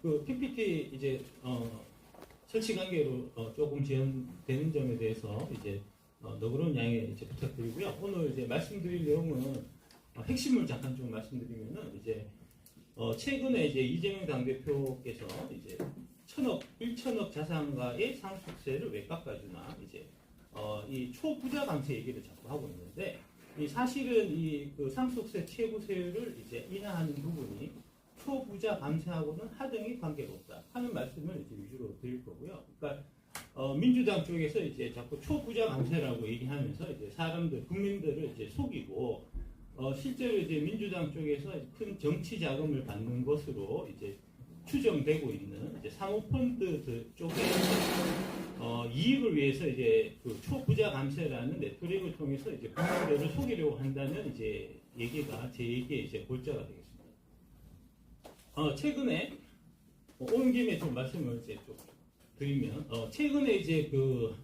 그 PPT 이제 설치 관계로 조금 지연되는 점에 대해서 이제 너그러운 양해 이제 부탁드리고요. 오늘 이제 말씀드릴 내용은 핵심을 잠깐 좀 말씀드리면은 이제 최근에 이제 이재명 당대표께서 이제 1천억 자산가의 상속세를 왜 깎아주나 이제 이 초부자 감세 얘기를 자꾸 하고 있는데 이 사실은 이 그 상속세 최고세율을 이제 인하하는 부분이 초부자 감세하고는 하등이 관계가 없다 하는 말씀을 이제 위주로 드릴 거고요. 그러니까 민주당 쪽에서 이제 자꾸 초부자 감세라고 얘기하면서 이제 사람들 국민들을 이제 속이고 실제로 이제 민주당 쪽에서 큰 정치 자금을 받는 것으로 이제 추정되고 있는 이제 사모펀드 쪽에 이익을 위해서 이제 그 초부자 감세라는 네트워크를 통해서 이제 국민들을 속이려고 한다는 이제 얘기가 제 얘기의 이제 골자가 되겠습니다. 최근에 온 김에 좀 말씀을 이제 좀 드리면 최근에 이제 그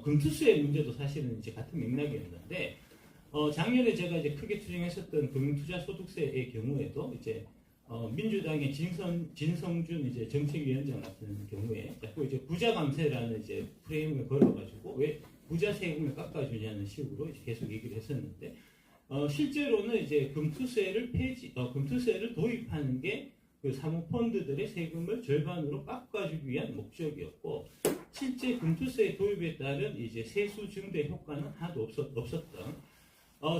금투수의 문제도 사실은 이제 같은 맥락이었는데 작년에 제가 이제 크게 추진했었던 금융투자소득세의 경우에도 이제 민주당의 진성준 이제 정책위원장 같은 경우에 자꾸 이제 부자 감세라는 이제 프레임을 걸어가지고 왜 부자 세금을 깎아주냐는 식으로 이제 계속 얘기를 했었는데 실제로는 이제 금투세를 도입하는 게 그 사모펀드들의 세금을 절반으로 깎아주기 위한 목적이었고 실제 금투세 도입에 따른 이제 세수 증대 효과는 하나도 없었던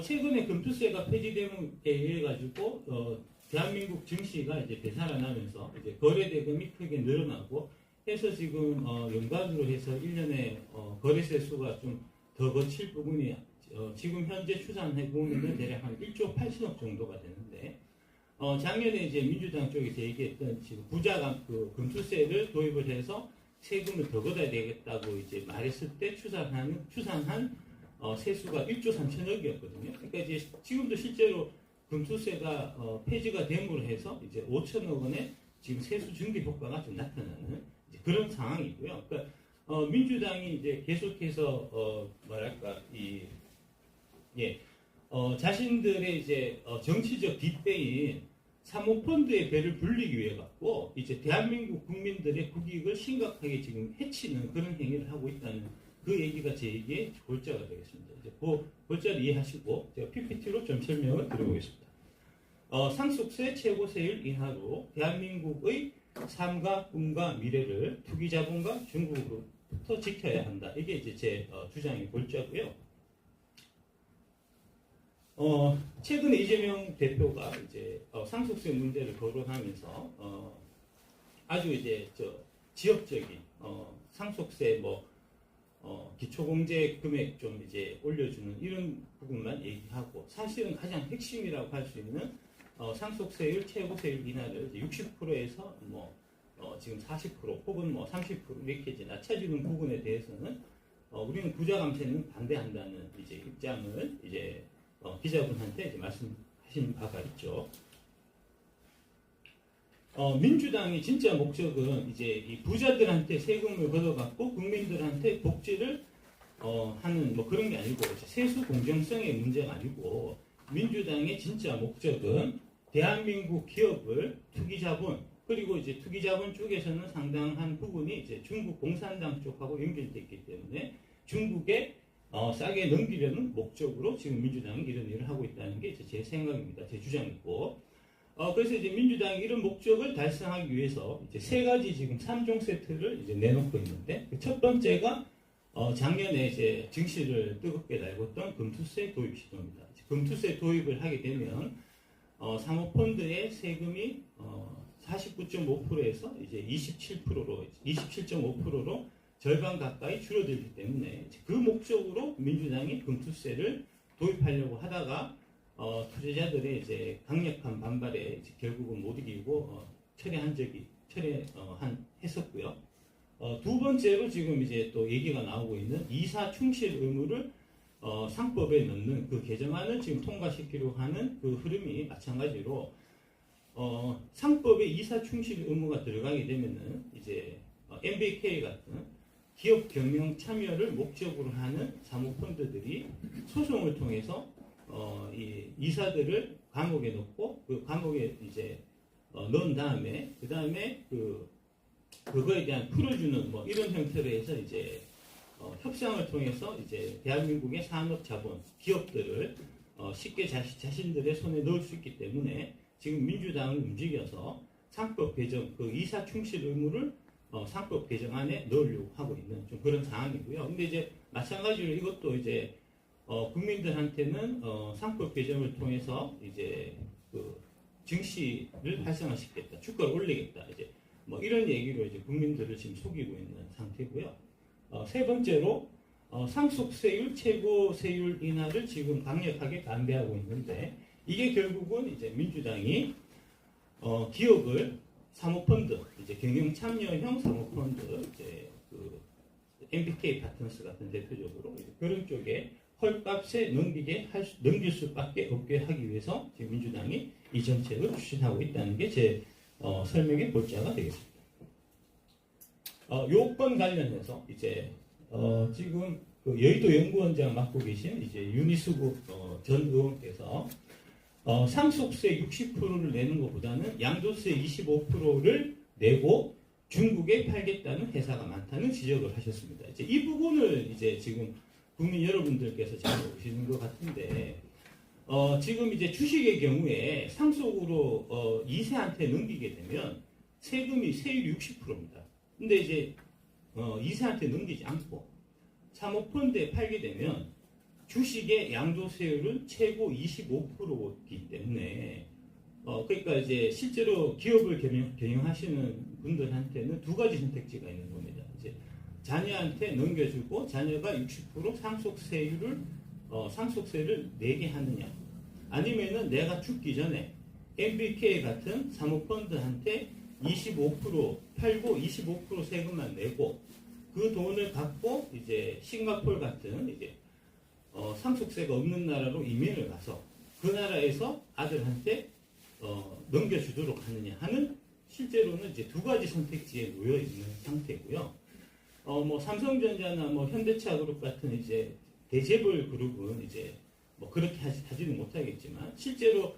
최근에 금투세가 폐지됨에 의해 가지고 대한민국 증시가 이제 되살아나면서 이제 거래 대금이 크게 늘어나고 해서 지금 연간으로 해서 1년에 거래세 수가 좀 더 거칠 부분이 지금 현재 추산해 보면 대략 한 1조 8천억 정도가 되는데 작년에 이제 민주당 쪽에서 얘기했던 지금 그 금투세를 도입을 해서 세금을 더 걷어야 되겠다고 이제 말했을 때 추산한 세수가 1조 3천억이었거든요. 그러니까 이제 지금도 실제로 금투세가 폐지가 됨으로 해서 이제 5천억 원의 지금 세수 증대 효과가 좀 나타나는 이제 그런 상황이고요. 그러니까 민주당이 이제 계속해서 자신들의 이제 정치적 뒷배인 사모펀드의 배를 불리기 위해 갖고 이제 대한민국 국민들의 국익을 심각하게 지금 해치는 그런 행위를 하고 있다는 그 얘기가 제 얘기의 골자가 되겠습니다. 이제 그 골자를 이해하시고 제가 PPT로 좀 설명을 드려보겠습니다. 상속세 최고세율 인하로 대한민국의 삶과 꿈과 미래를 투기자본과 중국으로부터 지켜야 한다. 이게 이제 제 주장의 골자고요. 최근에 이재명 대표가 이제 상속세 문제를 거론하면서 아주 이제 지역적인 상속세 기초공제 금액 좀 이제 올려주는 이런 부분만 얘기하고 사실은 가장 핵심이라고 할 수 있는 상속세율 최고세율 인하를 60%에서 지금 40% 혹은 30% 이렇게 이제 낮춰지는 부분에 대해서는 우리는 부자 감세는 반대한다는 이제 입장을 이제 기자분한테 이제 말씀하신 바가 있죠. 민주당의 진짜 목적은 이제 이 부자들한테 세금을 걷어갖고 국민들한테 복지를 하는 그런 게 아니고 세수 공정성의 문제가 아니고 민주당의 진짜 목적은 대한민국 기업을 투기자본 그리고 이제 투기자본 쪽에서는 상당한 부분이 이제 중국 공산당 쪽하고 연결됐기 때문에 중국에 싸게 넘기려는 목적으로 지금 민주당이 이런 일을 하고 있다는 게 제 생각입니다. 제 주장이고. 그래서 이제 민주당이 이런 목적을 달성하기 위해서 이제 세 가지 지금 3종 세트를 이제 내놓고 있는데 첫 번째가 작년에 이제 증시를 뜨겁게 달궜던 금투세 도입 시도입니다. 금투세 도입을 하게 되면 사모펀드의 세금이 49.5%에서 이제 27.5%로 절반 가까이 줄어들기 때문에 그 목적으로 민주당이 금투세를 도입하려고 하다가 투자자들의 이제 강력한 반발에 이제 결국은 못 이기고 했었고요. 두 번째로 지금 이제 또 얘기가 나오고 있는 이사 충실 의무를 상법에 넣는 그 개정안을 지금 통과시키려고 하는 그 흐름이 마찬가지로 상법에 이사 충실 의무가 들어가게 되면은 이제 MBK 같은 기업 경영 참여를 목적으로 하는 사모펀드들이 소송을 통해서 이 이사들을 감옥에 넣고 그 감옥에 이제 넣은 다음에 그 다음에 그거에 대한 풀어주는 뭐 이런 형태로 해서 이제 협상을 통해서 이제 대한민국의 산업 자본 기업들을 쉽게 자신들의 손에 넣을 수 있기 때문에 지금 민주당을 움직여서 상법 개정 그 이사 충실 의무를 상법 개정안에 넣으려고 하고 있는 좀 그런 상황이고요. 근데 이제 마찬가지로 이것도 이제 국민들한테는 상법 개정을 통해서 이제 그 증시를 활성화시키겠다, 주가를 올리겠다, 이제 뭐 이런 얘기로 이제 국민들을 지금 속이고 있는 상태고요. 세 번째로 상속세율 최고세율 인하를 지금 강력하게 반대하고 있는데 이게 결국은 이제 민주당이 기업을 사모펀드, 이제 경영참여형 사모펀드, 이제 그 MBK 파트너스 같은 대표적으로 그런 쪽에 헐값에 넘길 수밖에 없게 하기 위해서 지금 민주당이 이 정책을 추진하고 있다는 게 제 설명의 골자가 되겠습니다. 요건 관련해서 이제 지금 그 여의도 연구원장 맡고 계신 이제 윤희수국 전 의원께서 상속세 60%를 내는 것보다는 양도세 25%를 내고 중국에 팔겠다는 회사가 많다는 지적을 하셨습니다. 이제 이 부분을 이제 지금 국민 여러분들께서 잘 보시는 것 같은데, 지금 이제 주식의 경우에 상속으로 2세한테 넘기게 되면 세율이 60%입니다. 근데 이제 2세한테 넘기지 않고 사모펀드에 팔게 되면 주식의 양도세율은 최고 25%이기 때문에 그러니까 이제 실제로 기업을 경영하시는 분들한테는 두 가지 선택지가 있는 겁니다. 이제 자녀한테 넘겨주고 자녀가 60% 상속세를 내게 하느냐, 아니면은 내가 죽기 전에 MBK 같은 사모펀드한테 25% 팔고 25% 세금만 내고 그 돈을 갖고 이제 싱가포르 같은 이제 상속세가 없는 나라로 이민을 가서 그 나라에서 아들한테 넘겨주도록 하느냐 하는, 실제로는 이제 두 가지 선택지에 놓여 있는 상태고요. 뭐 삼성전자나 뭐 현대차 그룹 같은 이제 대재벌 그룹은 이제 뭐 그렇게 하지는 못하겠지만 실제로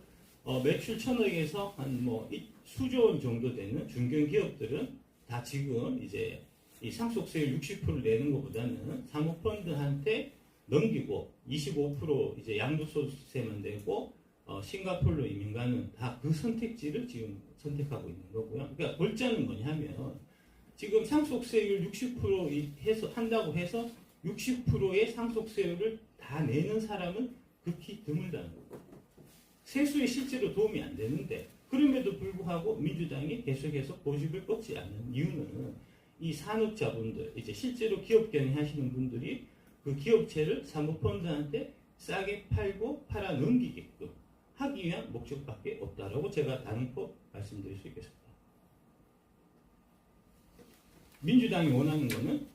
매출 1,000억에서 한 뭐 수조 원 정도 되는 중견기업들은 다 지금 이제 이 상속세율 60%를 내는 것보다는 사모펀드한테 넘기고 25% 이제 양도소득세만 내고 싱가포르로 이민 가는 다 그 선택지를 지금 선택하고 있는 거고요. 그러니까 골자는 뭐냐면 지금 상속세율 60% 해서 한다고 해서 60%의 상속세율을 다 내는 사람은 극히 드물다는 거고, 세수에 실제로 도움이 안 되는데 그럼에도 불구하고 민주당이 계속해서 고집을 꺾지 않는 이유는 이 산업자분들, 이제 실제로 기업 경영하시는 분들이 그 기업체를 사모펀드한테 싸게 팔아 넘기게끔 하기 위한 목적밖에 없다라고 제가 단언코 말씀드릴 수 있겠습니다. 민주당이 원하는 것은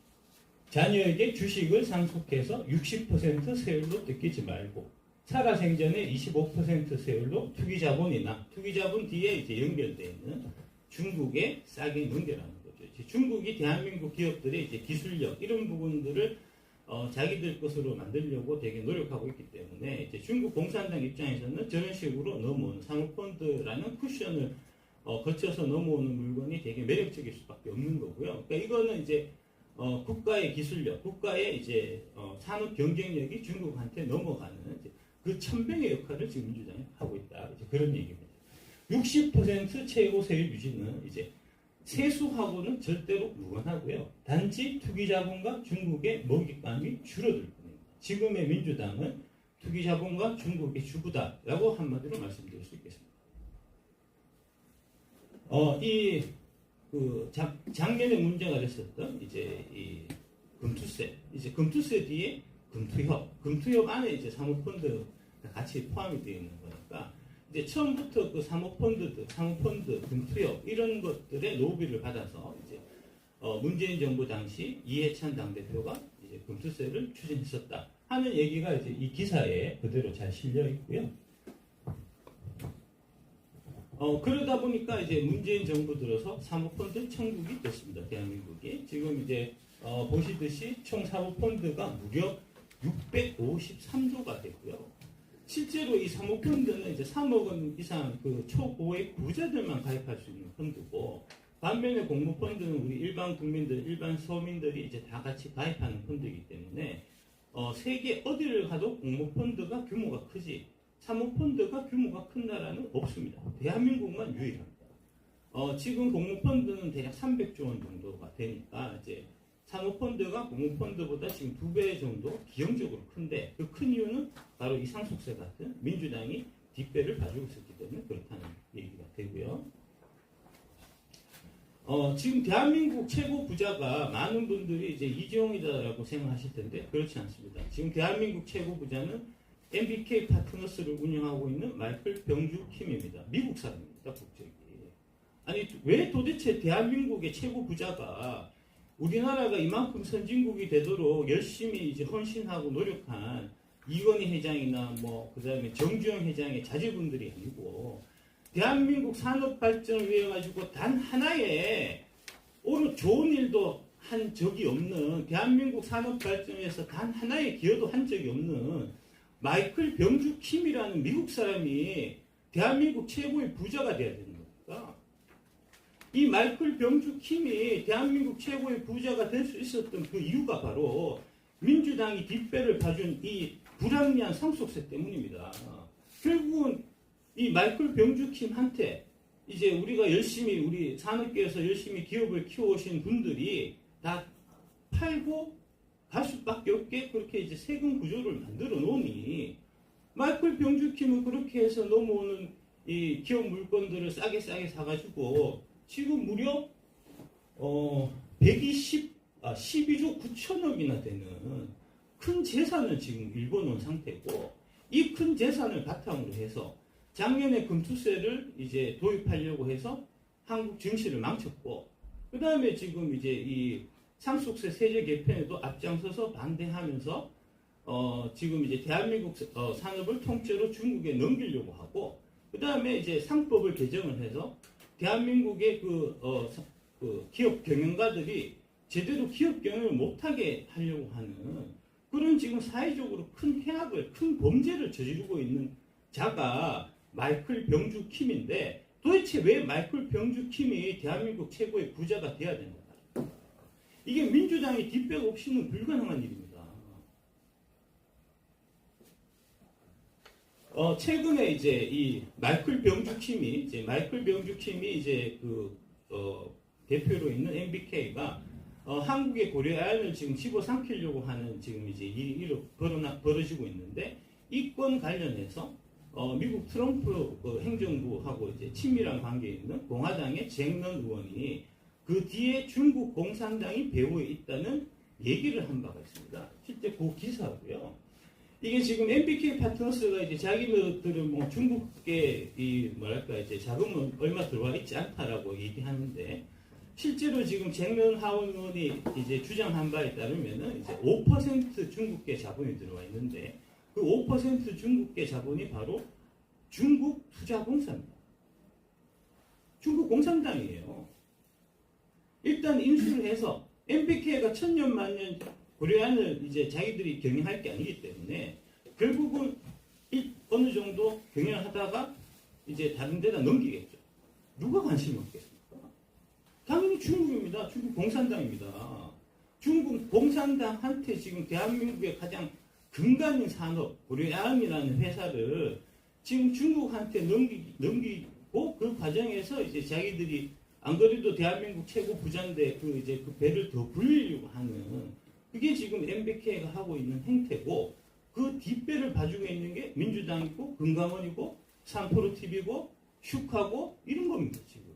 자녀에게 주식을 상속해서 60% 세율로 뜯기지 말고 살아생전에 25% 세율로 투기자본이나 투기자본 뒤에 이제 연결되어 있는 중국에 싸게 넘겨라는 거죠. 이제 중국이 대한민국 기업들의 이제 기술력 이런 부분들을 자기들 것으로 만들려고 되게 노력하고 있기 때문에 이제 중국 공산당 입장에서는 저런 식으로 넘어오는 사모펀드라는 쿠션을 거쳐서 넘어오는 물건이 되게 매력적일 수밖에 없는 거고요. 그러니까 이거는 이제 국가의 기술력, 국가의 이제 산업 경쟁력이 중국한테 넘어가는 이제 그 천병의 역할을 지금 민주당이 하고 있다. 이제 그런 얘기입니다. 60% 최고 세율 유지는 이제 세수하고는 절대로 무관하고요. 단지 투기자본과 중국의 먹잇감이 줄어들 뿐입니다. 지금의 민주당은 투기자본과 중국의 주부다라고 한마디로 말씀드릴 수 있겠습니다. 작년에 문제가 됐었던 이제 이 금투세, 이제 금투세 뒤에 금투협 안에 이제 사모펀드 같이 포함이 되어 있는 거니까 이제 처음부터 그 사모펀드, 금투협 이런 것들의 로비를 받아서 이제 문재인 정부 당시 이해찬 당대표가 이제 금투세를 추진했었다 하는 얘기가 이제 이 기사에 그대로 잘 실려 있고요. 그러다 보니까 이제 문재인 정부 들어서 사모펀드 천국이 됐습니다. 대한민국이 지금 이제 보시듯이 총 사모펀드가 무려 653조가 됐고요. 실제로 이 사모펀드는 이제 3억 원 이상 그 초고액 부자들만 가입할 수 있는 펀드고, 반면에 공모펀드는 우리 일반 국민들, 일반 서민들이 이제 다 같이 가입하는 펀드이기 때문에 세계 어디를 가도 공모펀드가 규모가 크지 사모펀드가 규모가 큰 나라는 없습니다. 대한민국만 유일합니다. 지금 공모펀드는 대략 300조 원 정도가 되니까 이제 사모펀드가 공모펀드보다 지금 2배 정도 기형적으로 큰데, 그 큰 이유는 바로 이 상속세 같은 민주당이 뒷배를 봐주고 있었기 때문에 그렇다는 얘기가 되고요. 지금 대한민국 최고 부자가 많은 분들이 이제 이재용이다라고 생각하실 텐데 그렇지 않습니다. 지금 대한민국 최고 부자는 MBK 파트너스를 운영하고 있는 마이클 병주 킴입니다. 미국 사람입니다, 국적이. 아니, 왜 도대체 대한민국의 최고 부자가 우리나라가 이만큼 선진국이 되도록 열심히 이제 헌신하고 노력한 이건희 회장이나 그 다음에 정주영 회장의 자제분들이 아니고, 대한민국 산업 발전을 위해 가지고 단 하나의 오늘 좋은 일도 한 적이 없는, 대한민국 산업 발전을 위해서 단 하나의 기여도 한 적이 없는 마이클 병주 킴이라는 미국 사람이 대한민국 최고의 부자가 돼야 되는 겁니다. 이 마이클 병주 킴이 대한민국 최고의 부자가 될 수 있었던 그 이유가 바로 민주당이 뒷배를 봐준 이 불합리한 상속세 때문입니다. 결국은 이 마이클 병주 킴한테 이제 우리가 열심히 우리 산업계에서 열심히 기업을 키워오신 분들이 다 팔고 갈 수밖에 없게 그렇게 이제 세금 구조를 만들어 놓으니, 마이클 병주 킴은 그렇게 해서 넘어오는 이 기업 물건들을 싸게 사가지고 지금 무려 12조 9천억이나 되는 큰 재산을 지금 일궈놓은 상태고, 이 큰 재산을 바탕으로 해서 작년에 금투세를 이제 도입하려고 해서 한국 증시를 망쳤고, 그 다음에 지금 이제 이 상속세 세제 개편에도 앞장서서 반대하면서 지금 이제 대한민국 산업을 통째로 중국에 넘기려고 하고, 그 다음에 이제 상법을 개정을 해서 대한민국의 그 기업 경영가들이 제대로 기업 경영을 못하게 하려고 하는 그런 지금 사회적으로 큰 해악을, 큰 범죄를 저지르고 있는 자가 마이클 병주 킴인데, 도대체 왜 마이클 병주 킴이 대한민국 최고의 부자가 돼야 되는가? 이게 민주당의 뒷백 없이는 불가능한 일입니다. 최근에 이제 이 마이클 병주 킴이 이제 대표로 있는 MBK가 한국의 고려안을 지금 집어삼키려고 하는 지금 이제 일이 벌어지고 있는데, 이건 관련해서 미국 트럼프 행정부하고 이제 친밀한 관계에 있는 공화당의 잭런 의원이 그 뒤에 중국 공산당이 배후에 있다는 얘기를 한 바가 있습니다. 실제 그 기사고요. 이게 지금 MBK 파트너스가 이제 자기들은 중국계 이제 자금은 얼마 들어와 있지 않다라고 얘기하는데, 실제로 지금 잭런 하원 의원이 이제 주장한 바에 따르면은 이제 5% 중국계 자본이 들어와 있는데, 그 5% 중국계 자본이 바로 중국 투자공사입니다. 중국 공산당이에요. 일단 인수를 해서 MBK가 천년만년 고려안을 이제 자기들이 경영할 게 아니기 때문에 결국은 어느 정도 경영을 하다가 이제 다른 데다 넘기겠죠. 누가 관심이 없겠습니까? 당연히 중국입니다. 중국 공산당입니다. 중국 공산당한테 지금 대한민국의 가장 근간인 산업 고려안이라는 회사를 지금 중국한테 넘기고, 그 과정에서 이제 자기들이 안 그래도 대한민국 최고 부자인데 그 배를 더 불리려고 하는, 그게 지금 MBK가 하고 있는 행태고, 그 뒷배를 봐주고 있는 게 민주당이고 금강원이고 삼프로TV고 슈카고 이런 겁니다 지금.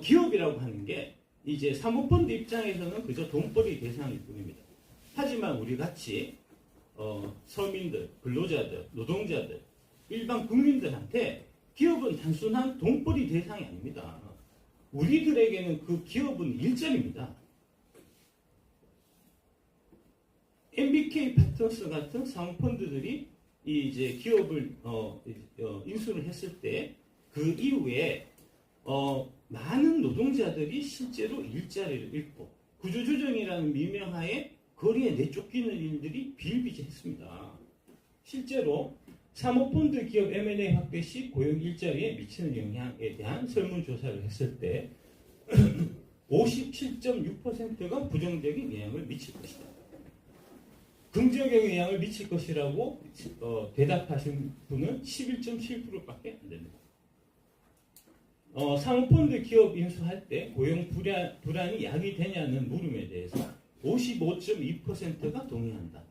기업이라고 하는 게 이제 사모펀드 입장에서는 그저 돈벌이 대상일 뿐입니다. 하지만 우리 같이 서민들, 근로자들, 노동자들, 일반 국민들한테 기업은 단순한 돈벌이 대상이 아닙니다. 우리들에게는 그 기업은 일자리입니다. MBK 파트너스 같은 사모펀드들이 이제 기업을 인수를 했을 때 그 이후에 많은 노동자들이 실제로 일자리를 잃고 구조조정이라는 미명하에 거리에 내쫓기는 일들이 비일비재했습니다. 실제로 사모펀드 기업 M&A 확대 시 고용 일자리에 미치는 영향에 대한 설문조사를 했을 때 57.6%가 부정적인 영향을 미칠 것이다. 긍정적인 영향을 미칠 것이라고 대답하신 분은 11.7%밖에 안 됩니다. 사모펀드 기업 인수할 때 고용 불안이 야기되냐는 물음에 대해서 55.2%가 동의한다.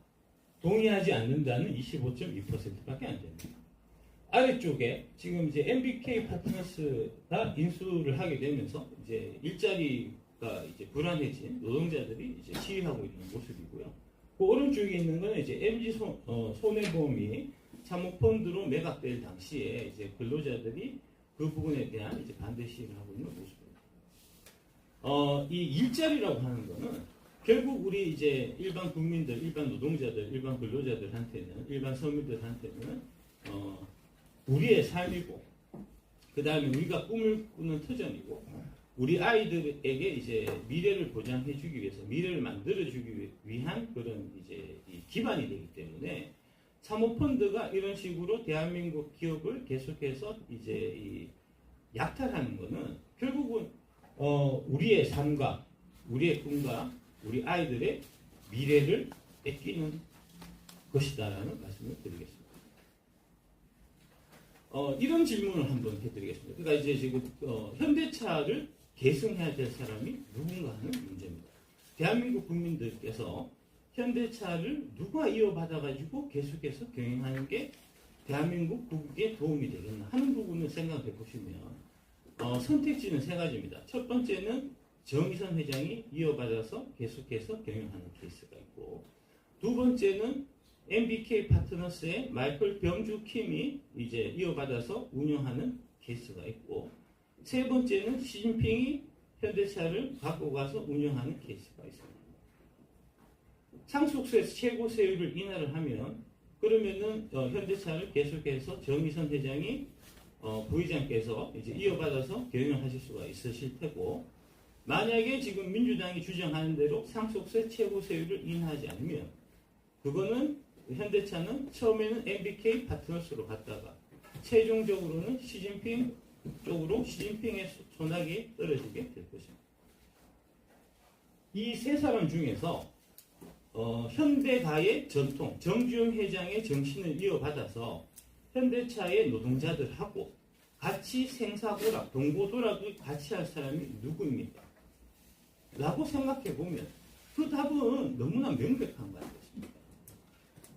동의하지 않는다는 25.2%밖에 안 됩니다. 아래쪽에 지금 이제 MBK 파트너스가 인수를 하게 되면서 이제 일자리가 이제 불안해진 노동자들이 이제 시위하고 있는 모습이고요. 그 오른쪽에 있는 거는 이제 MG 손해보험이 사모펀드로 매각될 당시에 이제 근로자들이 그 부분에 대한 이제 반대 시위를 하고 있는 모습입니다. 이 일자리라고 하는 거는 결국 우리 이제 일반 국민들, 일반 노동자들, 일반 근로자들한테는, 일반 서민들한테는 우리의 삶이고, 그 다음에 우리가 꿈을 꾸는 터전이고, 우리 아이들에게 이제 미래를 보장해주기 위해서, 미래를 만들어주기 위한 그런 이제 기반이 되기 때문에 사모펀드가 이런 식으로 대한민국 기업을 계속해서 이제 약탈하는 것은 결국은 우리의 삶과 우리의 꿈과 우리 아이들의 미래를 뺏기는 것이다라는 말씀을 드리겠습니다. 이런 질문을 한번 해드리겠습니다. 그러니까 이제 지금 현대차를 계승해야 될 사람이 누군가 하는 문제입니다. 대한민국 국민들께서 현대차를 누가 이어받아가지고 계속해서 경영하는 게 대한민국 국익에 도움이 되겠나 하는 부분을 생각해 보시면 선택지는 세 가지입니다. 첫 번째는 정의선 회장이 이어받아서 계속해서 경영하는 케이스가 있고, 두 번째는 MBK 파트너스의 마이클 병주 킴이 이제 이어받아서 운영하는 케이스가 있고, 세 번째는 시진핑이 현대차를 갖고 가서 운영하는 케이스가 있습니다. 상속세에서 최고 세율을 인하를 하면 그러면은 현대차를 계속해서 정의선 회장이 부회장께서 이제 이어받아서 경영하실 수가 있으실 테고, 만약에 지금 민주당이 주장하는 대로 상속세 최고 세율을 인하하지 않으면 그거는 현대차는 처음에는 MBK 파트너스로 갔다가 최종적으로는 시진핑 쪽으로 시진핑의 손아귀에 떨어지게 될 것입니다. 이 세 사람 중에서 현대가의 전통, 정주영 회장의 정신을 이어받아서 현대차의 노동자들하고 같이 생사고락, 동고도락을 같이 할 사람이 누구입니까? 라고 생각해 보면 그 답은 너무나 명백한 것 같습니다.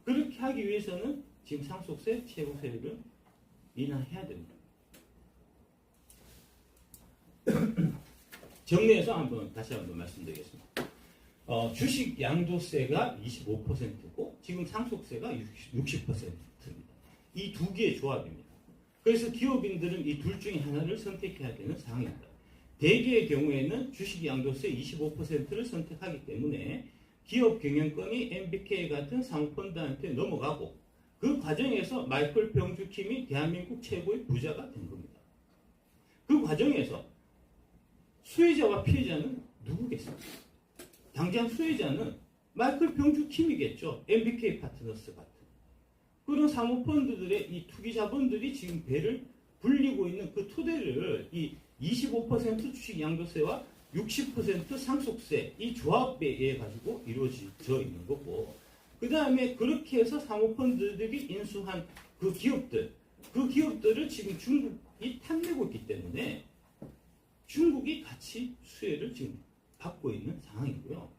그렇게 하기 위해서는 지금 상속세 최고세율을 인하해야 됩니다. 정리해서 다시 한번 말씀드리겠습니다. 주식 양도세가 25%고 지금 상속세가 60%입니다. 이 두 개의 조합입니다. 그래서 기업인들은 이 둘 중에 하나를 선택해야 되는 상황입니다. 대개의 경우에는 주식 양도세 25%를 선택하기 때문에 기업 경영권이 MBK 같은 사모펀드한테 넘어가고 그 과정에서 마이클 병주 킴이 대한민국 최고의 부자가 된 겁니다. 그 과정에서 수혜자와 피해자는 누구겠습니까? 당장 수혜자는 마이클 병주 킴이겠죠. MBK 파트너스 같은. 그런 사모펀드들의 이 투기 자본들이 지금 배를 불리고 있는 그 토대를 이 25% 주식 양도세와 60% 상속세 이 조합에 의해 가지고 이루어져 있는 거고, 그 다음에 그렇게 해서 사모펀드들이 인수한 그 기업들을 지금 중국이 탐내고 있기 때문에 중국이 같이 수혜를 지금 받고 있는 상황이고요.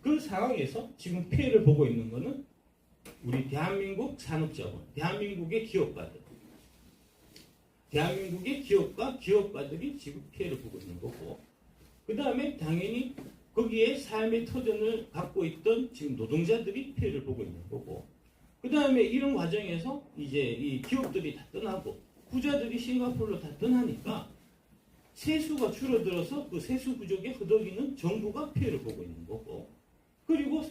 그 상황에서 지금 피해를 보고 있는 거는 우리 대한민국 산업자본, 대한민국의 기업가들, 대한민국의 기업과 기업가들이 지금 피해를 보고 있는 거고, 그 다음에 당연히 거기에 삶의 터전을 갖고 있던 지금 노동자들이 피해를 보고 있는 거고, 그 다음에 이런 과정에서 이제 이 기업들이 다 떠나고 부자들이 싱가포르로 다 떠나니까 세수가 줄어들어서 그 세수 부족에 허덕이는 정부가 피해를 보고 있는 거고, 그리고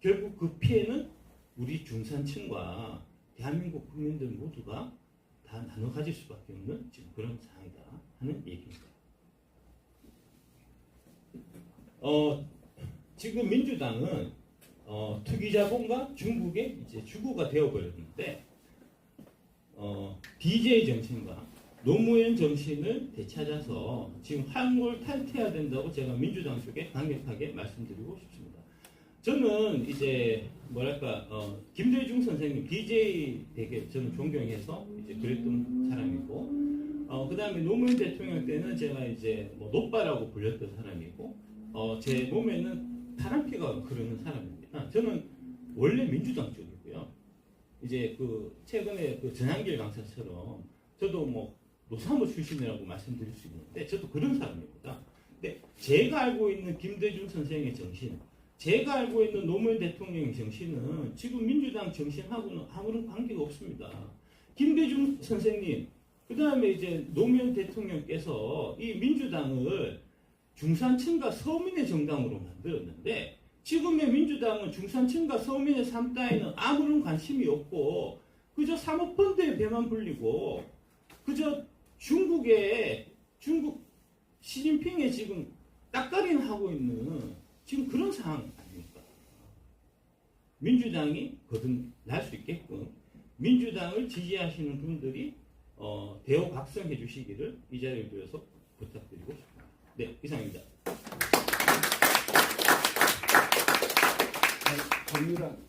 결국 그 피해는 우리 중산층과 대한민국 국민들 모두가 다 나눠 가질 수밖에 없는 지금 그런 상황이다 하는 얘기입니다. 지금 민주당은 투기자본과 중국의 이제 주구가 되어버렸는데 DJ 정신과 노무현 정신을 되찾아서 지금 한국을 탈퇴해야 된다고 제가 민주당 쪽에 강력하게 말씀드리고 싶습니다. 저는 이제 뭐랄까 김대중 선생님 DJ 되게 저는 존경해서 이제 그랬던 사람이고 그다음에 노무현 대통령 때는 제가 이제 뭐 노빠라고 불렸던 사람이고 제 몸에는 파란피가 흐르는 사람입니다. 저는 원래 민주당 쪽이고요. 이제 그 최근에 그 전한길 강사처럼 저도 뭐 노사모 출신이라고 말씀드릴 수 있는데 저도 그런 사람입니다. 근데 제가 알고 있는 김대중 선생의 정신, 제가 알고 있는 노무현 대통령의 정신은 지금 민주당 정신하고는 아무런 관계가 없습니다. 김대중 선생님, 그 다음에 이제 노무현 대통령께서 이 민주당을 중산층과 서민의 정당으로 만들었는데 지금의 민주당은 중산층과 서민의 삶 따위는 아무런 관심이 없고 그저 사모펀드에 배만 불리고 그저 중국 시진핑에 지금 딱가린 하고 있는 지금 그런 상황 아닙니까? 민주당이 거듭날 수 있게끔 민주당을 지지하시는 분들이 대우각성해 주시기를 이 자리를 빌어서 부탁드리고 싶습니다. 네, 이상입니다. 정유란